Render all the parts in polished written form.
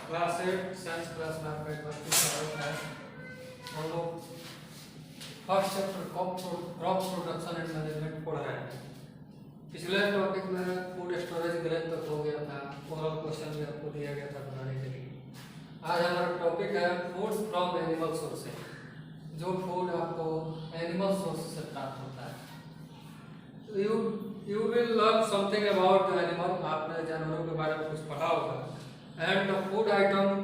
Class 8 science class में आपका एक बार फिर स्वागत है। हम लोग first chapter crop production and management पढ़ रहे हैं। पिछले टॉपिक में फूड स्टोरेज ग्रेड तक हो गया था, ओरल क्वेश्चन भी आपको दिया गया था बनाने के लिए। आज हमारा टॉपिक है फूड फ्रॉम एनिमल सोर्सेज, जो फूड आपको एनिमल सोर्स से प्राप्त होता है। You will learn something about the animal, आपने जानवरों के बारे में कुछ पढ़ा होगा। And the food item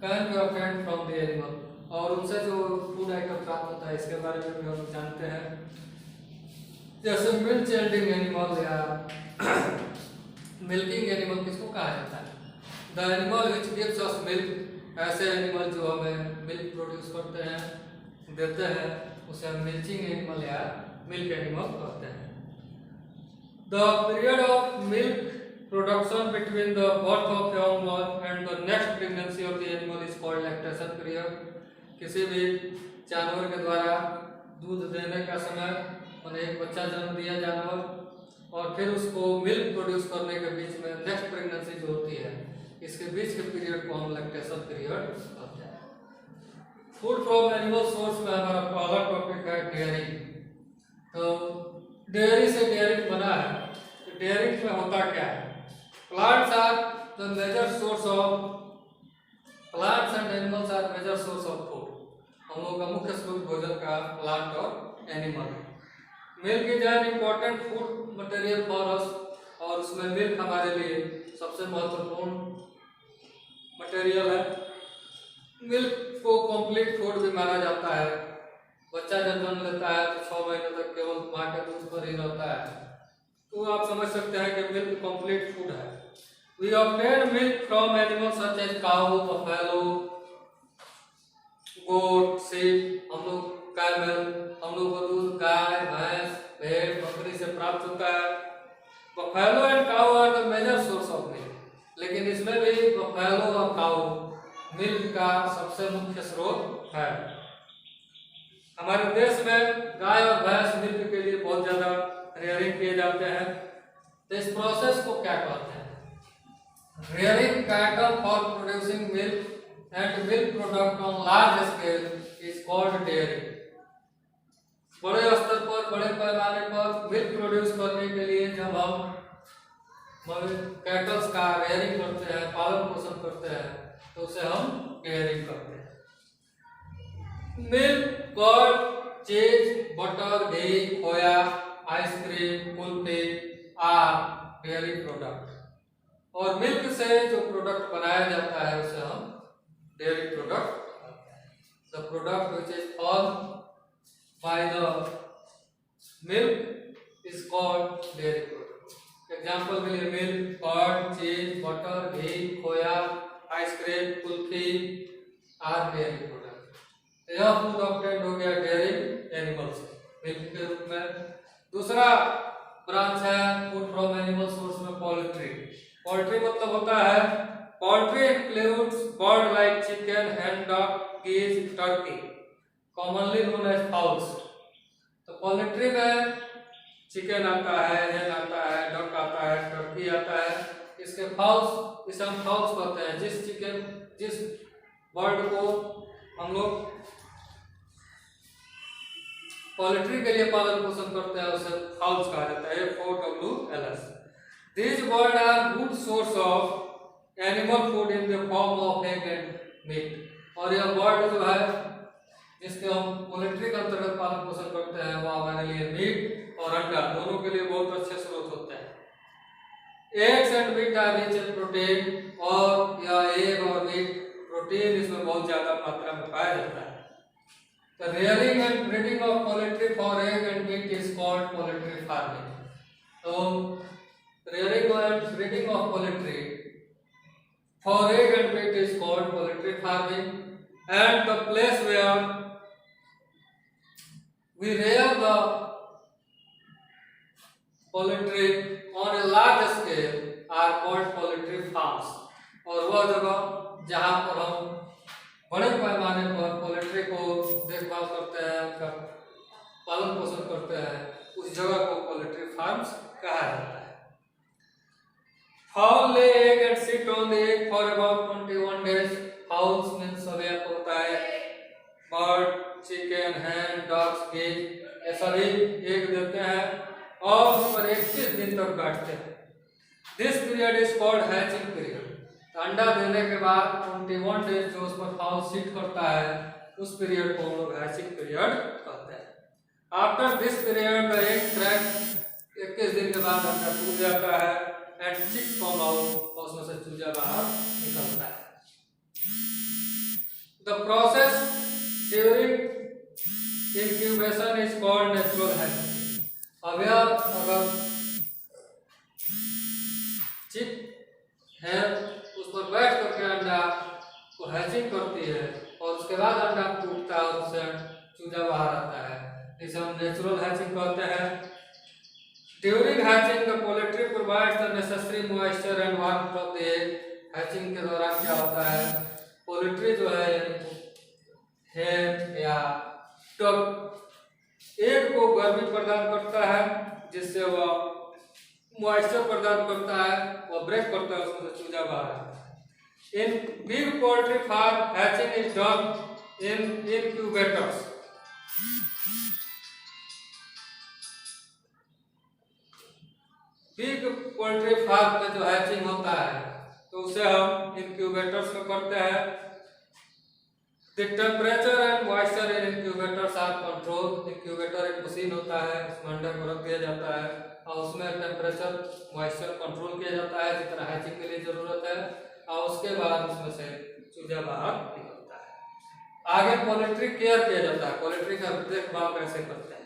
can be obtained from the animal, और उनसे जो फूड आइटम प्राप्त होता है इसके बारे में भी हम जानते हैं। जैसे मिल्क चेल्डिंग एनिमल या मिल्किंग एनिमल किसको कहा जाता है? The animal which gives us milk, ऐसे एनिमल जो हमें मिल्क प्रोड्यूस करते हैं, देते हैं, उसे हम मिल्किंग एनिमल या मिल्क एनिमल कहते हैं। The period of milk production between the birth of young one and the next pregnancy of the animal is called lactation period। किसी भी जानवर के द्वारा दूध देने का समय, उन्हें एक बच्चा जन्म दिया जानवर, और फिर उसको मिल्क प्रोड्यूस करने के बीच में नेक्स्ट प्रेगनेंसी जो होती है, इसके बीच के पीरियड को हम लैक्टेशन पीरियड कहते हैं। फूड फ्रॉम एनिमल सोर्स में हमारा पहला टॉपिक है डेयरी। तो डेयरी से डेयरी बना है, तो डेयरी में होता क्या है? Plants are the major source of plants and animals are major source of food। हम लोगों का मुख्य स्रोत भोजन का प्लांट और animal. Milk is an important food material for us, और उसमें मिल्क हमारे लिए सबसे महत्वपूर्ण मटेरियल है। मिल्क को कंप्लीट फूड भी माना जाता है। बच्चा जब जन्म लेता है तो 6 महीने तक केवल माँ के दूध पर ही रहता है, तो आप समझ सकते हैं कि मिल्क कंप्लीट फूड है। We obtain milk from animals such as cow, buffalo, goat, sheep। हम लोग कैमल, हम लोग को दूध गाय, भैंस, भेड़, बकरी से प्राप्त होता है। Buffalo and cow are the major source of milk, लेकिन इसमें भी बफेलो और काऊ मिल्क का सबसे मुख्य स्रोत है। हमारे देश में गाय और भैंस मिल्क के लिए बहुत ज्यादा रेयरिंग किए जाते हैं। तो इस प्रोसेस को क्या कहते हैं? Rearing cattle for producing milk and milk product on large scale is called dairy। बड़े स्तर पर, बड़े पैमाने पर मिल्क प्रोड्यूस करने के लिए जब हम कैटल्स का रेयरिंग करते हैं, पालन पोषण करते हैं, तो उसे हम डेयरिंग करते हैं। Milk, curd, cheese, butter, ghee, khoya, ice cream, kulfi are dairy product. और मिल्क से जो प्रोडक्ट बनाया जाता है उसे हम डेयरी प्रोडक्ट कहते हैं। The product which is formed by the milk is called dairy product. Example के लिए milk, curd, cheese, butter, ghee, khoya, ice cream, kulfi are dairy product. यह फूड ऑब्टेन्ड हो गया डेयरी एनिमल से मिल्क के रूप में। दूसरा ब्रांच है फूड फ्रॉम एनिमल सोर्स में पोल्ट्री। पोल्ट्री मतलब होता है, poultry includes bird like chicken, hen, duck, geese, turkey, commonly known as fowls। तो पोल्ट्री में चिकन आता है, hen आता है, डक आता है, टर्की आता है। इसके फाउल्स, इसे हम फाउल्स कहते हैं। जिस बर्ड को हम लोग पोल्ट्री के लिए पालन पोषण करते हैं उसे फाउल्स कहा जाता है। FOWLS। These birds are good source of animal food in the form of egg and meat। और यह बर्ड जो है जिसके हम पोल्ट्री के अंतर्गत पालन पोषण करते हैं, वो हमारे लिए मीट और अंडा दोनों के लिए बहुत अच्छे स्रोत होते हैं। Eggs and meat are rich in protein, और यह एग और मीट प्रोटीन इसमें बहुत ज्यादा मात्रा में पाया जाता है। The rearing and breeding of poultry for egg and meat is called poultry farming। तो rearing and breeding of poultry for egg and meat is called poultry farming। And the place where we rear the poultry on a large scale are called poultry farms। और वह जगह जहाँ पर हम बड़े पैमाने पर पोल्ट्री को देखभाल करते हैं, उनका पालन पोषण करते हैं, उस जगह को पोल्ट्री फार्म्स कहा जाता है। Fowl lay egg and sit on the egg for about 21 days. Fowls means अभी आपको होता है बर्ड, चिकन, हैन, डॉग्स, गेज, ये सभी एग देते हैं और उस पर 21 दिन तक बैठते हैं। This period is called hatching period. अंडा देने के बाद 21 डेज जो उस पर फाउल सीट करता है उस पीरियड को हम लोग हैचिंग पीरियड कहते हैं। After this period the egg crack, 21 दिन के बाद अंडा टूट जाता है एंड चिक्स कम आउट, और उसमें से चूजा बाहर निकलता है। The process during incubation is called natural hatching। अब यह अगर चिक है उस पर बैठ करके अंडा को हैचिंग करती है और उसके बाद अंडा टूटता है और उससे चूजा बाहर आता है, इसे हम नेचुरल हैचिंग कहते हैं। During hatching the poultry provides the necessary moisture and warmth for the egg. Hatching के दौरान क्या होता है, पोल्ट्री जो है या डक एग को गर्मी प्रदान करता है जिससे वह मॉइस्चर प्रदान करता है, वह ब्रेक करता है, उसमें से चूजा बाहर आता है। In big poultry farm hatching is done in incubators. Big poultry farm में जो हैचिंग होता है तो उसे हम इनक्यूबेटर्स में करते हैं। The temperature and moisture in incubators are controlled। Incubator एक मशीन होता है, उसमें अंडा को रख दिया जाता है और उसमें टेम्परेचर मॉइस्चर कंट्रोल किया जाता है जितना हैचिंग के लिए जरूरत है और उसके बाद उसमें से चूजा बाहर निकलता है। आगे पोल्ट्री केयर किया जाता है। पोल्ट्री का देखभाल कैसे करते हैं,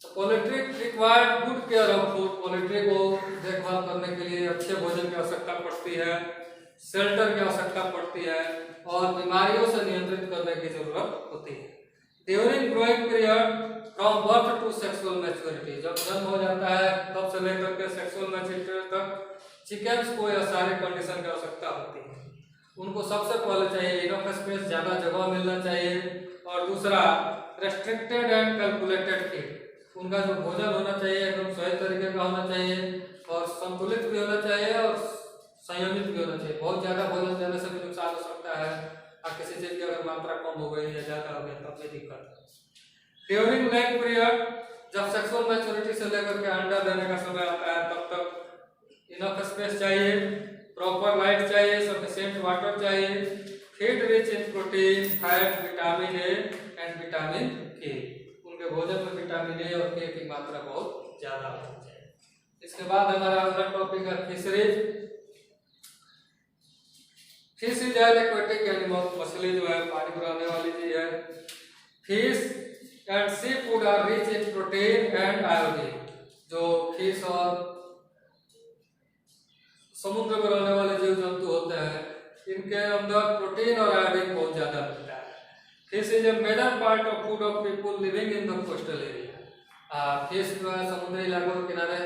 तो poultry required good care of food. Poultry को देखभाल करने के लिए अच्छे भोजन की आवश्यकता पड़ती है, शेल्टर की आवश्यकता पड़ती है और बीमारियों से नियंत्रित करने की जरूरत होती है। During growing period from birth to sexual maturity, जब जन्म हो जाता है तब से लेकर के सेक्सुअल मैच्योरिटी तक चिकन्स को यह सारी कंडीशन की आवश्यकता होती है। उनको सबसे पहले चाहिए इनफ स्पेस, ज़्यादा जगह मिलना चाहिए और दूसरा रेस्ट्रिक्टेड एंड कैलकुलेटेड फीड। उनका जो भोजन होना चाहिए एकदम सही तरीके का होना चाहिए और संतुलित भी होना चाहिए और संयमित भी होना चाहिए। बहुत ज़्यादा भोजन देने से भी नुकसान हो सकता है और किसी चीज़ की अगर मात्रा कम हो गई या ज़्यादा हो गई तब भी दिक्कत है। ड्यूरिंग लेग पीरियड, जब सेक्सुअल मैच्योरिटी से लेकर के अंडा देने का समय आता है तब तक इनफ स्पेस चाहिए, प्रॉपर लाइट चाहिए, सफिशिएंट वाटर चाहिए, feed rich in protein, fat, vitamin A and vitamin के। उनके भोजन में विटामिन ए और के की मात्रा बहुत ज़्यादा होनी चाहिए। इसके बाद हमारा अगला टॉपिक है fisheries. Fish is an aquatic animal, मछली जो है पानी में रहने वाली चीज है। Fish and seafood are rich in protein and iodine. जो फिश और समुद्र में रहने वाले जीव जंतु होते हैं इनके अंदर प्रोटीन और आयोडीन बहुत ज्यादा मिलता है। Fish is a major part of food of people living in the coastal area. Fish जो है समुद्री इलाकों के किनारे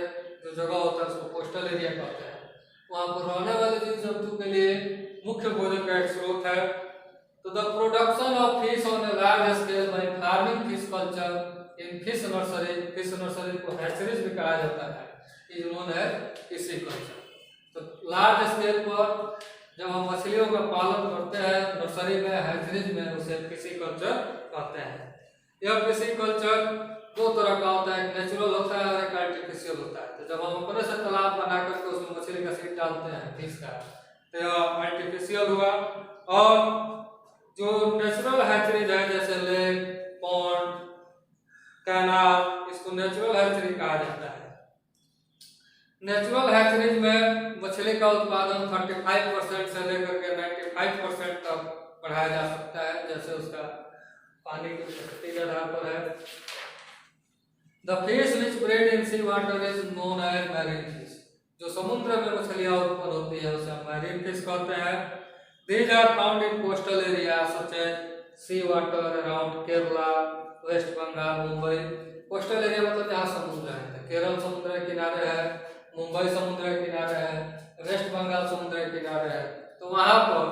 जो जगह होता है उसको कोस्टल एरिया कहते हैं। वहाँ पर रहने वाले जीव जंतु के लिए मुख्य भोजन का एक स्रोत है। तो the production of fish on a large scale bye farming fish culture in fish nursery को हैचरीज भी कहा जाता है, इज नोन एज फिशिकल्चर। तो लार्ज स्केल पर जब हम मछलियों का पालन करते हैं नर्सरी में, हैचरीज में, उसे फिशिकल्चर कहते हैं। यह फिशिकल्चर दो तरह का होता है, एक नेचुरल होता है और एक आर्टिफिशियल होता है। तो जब हम अपने से तालाब बना करके उसमें मछली का सीड डालते हैं फिश का, तो यह आर्टिफिशियल हुआ। और जो नेचुरल हैचरीज है जैसे लेक, पॉन्ड, कैनाल, इसको नेचुरल हैचरी कहा जाता है। नेचुरल हैचरीज में मछली का उत्पादन 35% से लेकर के 95% तक बढ़ाया जा सकता है, जैसे उसका पानी की उपस्थिति के आधार पर है। The fish which breed in sea water is known as marine fish. जो समुद्र में मछलियां उत्पन्न होती है उसे हम मैरीन फिश कहते हैं। These are found in coastal area such as sea water around Kerala, West Bengal, Mumbai. Coastal area मतलब जहाँ समुद्र है, तो केरल समुद्र के किनारे है, मुंबई समुद्र के किनारे है, वेस्ट बंगाल समुद्र के किनारे है, तो वहां पर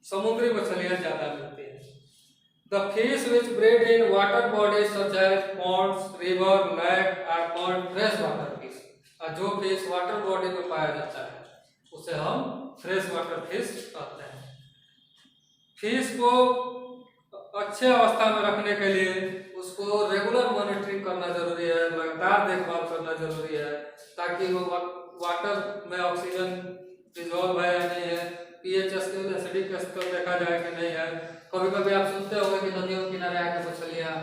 समुद्री मछलियां ज्यादा मिलती है। The fish which breed in water bodies such as ponds, river, lake are called freshwater fish। और जो फिश वाटर बॉडी में पाया जाता है उसे हम फ्रेश वाटर फिश कहते हैं। फिश को अच्छे अवस्था में रखने के लिए उसको रेगुलर मॉनिटरिंग करना जरूरी है, लगातार देखभाल करना जरूरी है, ताकि वो वाटर में ऑक्सीजन डिजॉल्व है या नहीं है, पीएच स्केल एसिडिक स्केल देखा जाए कि नहीं है। कभी कभी आप सुनते होंगे कि नदियों के किनारे आके मछलियाँ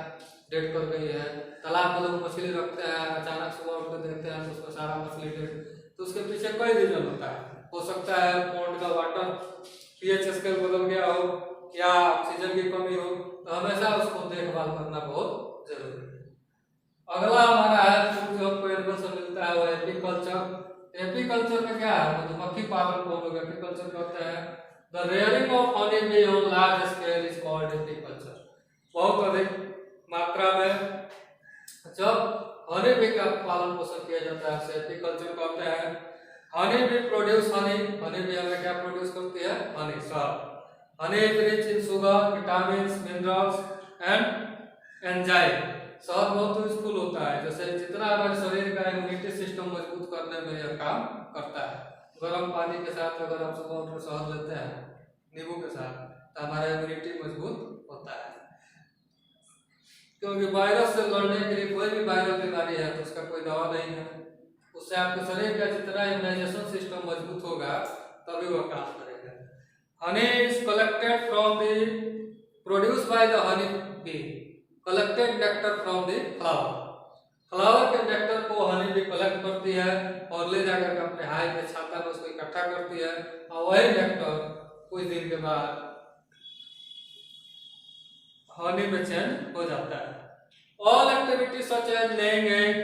डेड कर गई है, तालाब में लोग मछली रखते हैं, अचानक सुबह उठ कर देखते हैं तो उसमें सारा मछली डेड, तो उसके पीछे कई रीजन होता है। हो सकता है पॉन्ड का वाटर पीएच स्केल बदल गया हो या ऑक्सीजन की कमी हो, तो हमेशा उसको देखभाल करना बहुत जरूरी है। अगला हमारा है फूड जो हमको एनिमल से मिलता है वो एपीकल्चर। एपीकल्चर में क्या है, मधुमक्खी पालन को हम लोग एपीकल्चर कहते हैं। The rearing of honey be on large scale is called apiculture. बहुत अधिक मात्रा में जब हनी बी का पालन पोषण किया जाता है उसे एपीकल्चर कहते हैं। Honey bee produce Honey, honey bee हमें क्या प्रोड्यूस करती है, हनी शहद। Honey is rich in sugar, vitamins, minerals and enzyme. शहद बहुत यूजफुल होता है, जैसे जितना हमारे शरीर का इम्यूनिटी सिस्टम मजबूत करने में यह काम करता है। गर्म पानी के साथ अगर आप सुबह उठकर शहद लेते हैं नींबू के साथ तो हमारा इम्यूनिटी मजबूत होता है, क्योंकि वायरस से लड़ने के लिए कोई भी वायरल बीमारी है तो उसका कोई दवा नहीं है। उससे आपके शरीर का जितना इम्यूनाइजेशन सिस्टम मजबूत होगा तभी वह काम करेगा। Honey is collected from the produce by the honey bee, collected nectar from the flower. Flower के नेक्टर को हनी बी कलेक्ट करती है और ले जाकर के अपने हाई में छाता में उसको इकट्ठा करती है, और वही नेक्टर कुछ दिन के बाद हनी में चेंज हो जाता है। All activity such as laying egg,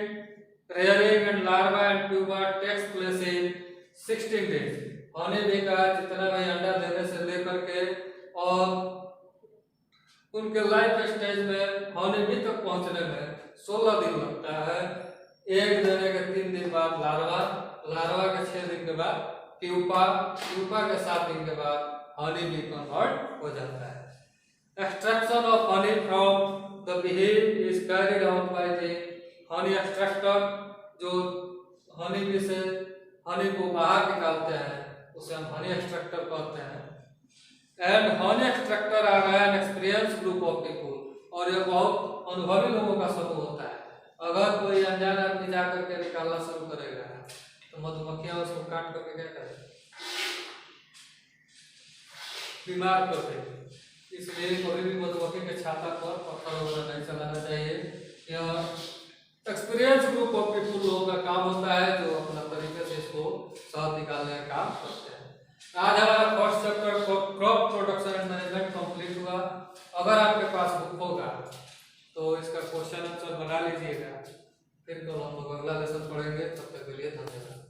rearing and larva and pupa takes place in 16 days। Honey bee का जितना भी अंडा देने से लेकर के और उनके लाइफ स्टेज में हनी बी तक पहुंचने में 16 दिन लगता है। एग देने के 3 दिन बाद लार्वा, लार्वा के 6 दिन के बाद प्यूपा, प्यूपा के 7 दिन के बाद हनी बी कन्वर्ट हो जाता है। Extraction of honey from the beehive is carried out by the Honey extractor, जो हनी बी से हनी को बाहर निकालते हैं उसे हम हनी एक्सट्रैक्टर कहते हैं। And honey extractor are an experience group of people, और यह बहुत अनुभवी लोगों का समूह होता है। अगर कोई अनजान आदमी जाकर के निकालना शुरू करेगा तो मधुमक्खियां उसको काट करके क्या करेंगे, बीमार कर देंगे। इसलिए कभी भी मधुमक्खी के छाता पर पत्थर वगैरह नहीं चलाना चाहिए। यह एक्सपीरियंस ग्रुप ऑफ पीपल लोगों का काम होता है जो अपना तरीके से इसको शहद निकालने का काम करते हैं। आज हमारा first chapter crop production and management complete हुआ। अगर आपके पास बुक होगा तो इसका क्वेश्चन आंसर बना लीजिएगा, फिर कल हम लोग अगला लेसन पढ़ेंगे। तब तक के लिए धन्यवाद।